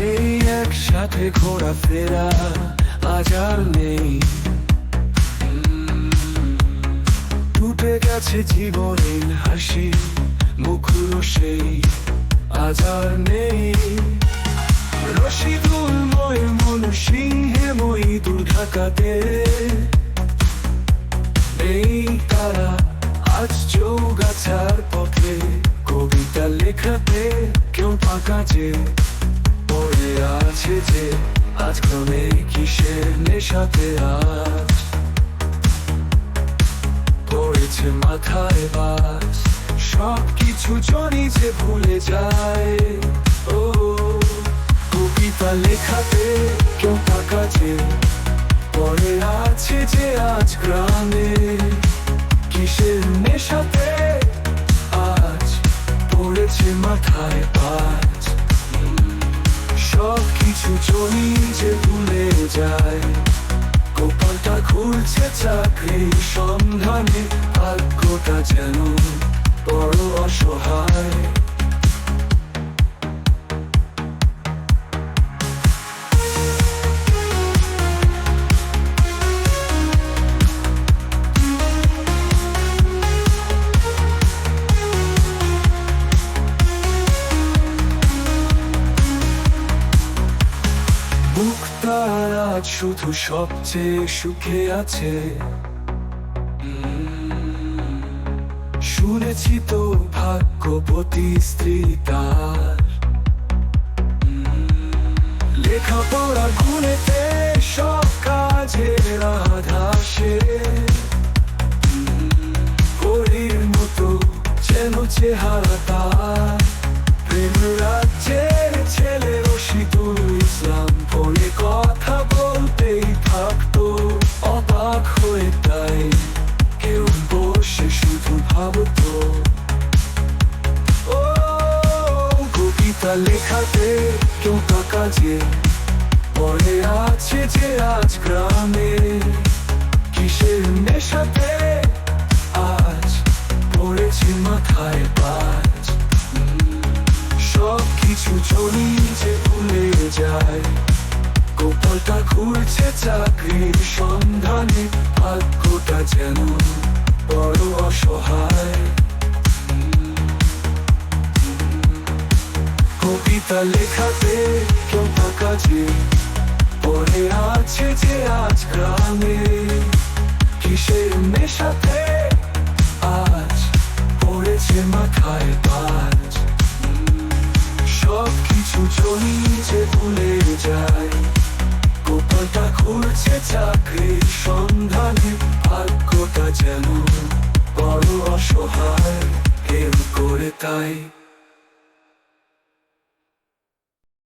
সেই একসাথে ঘোরাফেরা আজ আর নেই। টুটে গেছে জীবনের হাসি, মুখগুলো সেই আজ আর নেই। রশিদুলময় মন সিংহে মই দুর্ঢাকাতে এই তারা আজ চৌগাছার পথে কবিতা লেখাতে কেউ ফাঁকা যে পড়ে আছে যে আজ ক্রমে কিসের নেশাতে আজ পড়েছে মাথায় বাজ। সব কিছু জনি যে ভুলে যায়, ও কবিতা লেখাতে কেউ ফাঁকা যে পড়ে আছে যে আজ গ্রামে কিসের নেশাতে আজ পড়েছে মাথায় বাজ। সব কিছু জনি যে ভুলে যায়, কপালটা ঘুরছে চাকরির সন্ধানে, ভাগ্যটা যেন বড় অসহায়। মুক্তার আজ শুধু সবচেয়ে সুখে আছে। শুনেছি তো ভাগ্যবতী স্ত্রী তার, লেখাপড়ার গুণেতে সব কাজের আধাসে পরীর মতো যেন চেহারা তার। প্রেম রাজ্যের ছেলে রশিদুল ইসলাম ফোনে কথা বলতেই থাকতো অবাক হয়ে, তাই কেউ বসে শুধু ভাবতো ও কবিতা লেখাতে কেউ টাকা যে পড়ে আছে যে আজ গ্রামে কিসের নেশাতে আজ পড়েছে মাথায় বাজ। সব কিছু জনি যে ভুলে যায়, কপালটা ঘুরছে চাকরির সন্ধানে, ভাগ্যটা যেন বড় অসহায়। কবিতা লেখাতে কেউ টাকা যে পড়ে আছে যে আজ গ্রামে কিসের নেশাতে আজ পড়েছে মাথায় বাজ। সব কিছু জনি যে ভুলে যায়, কপালটা ঘুরছে চাকরির সন্ধানে, ভাগ্যটা যেন বড় অসহায়। কেউ করে তাই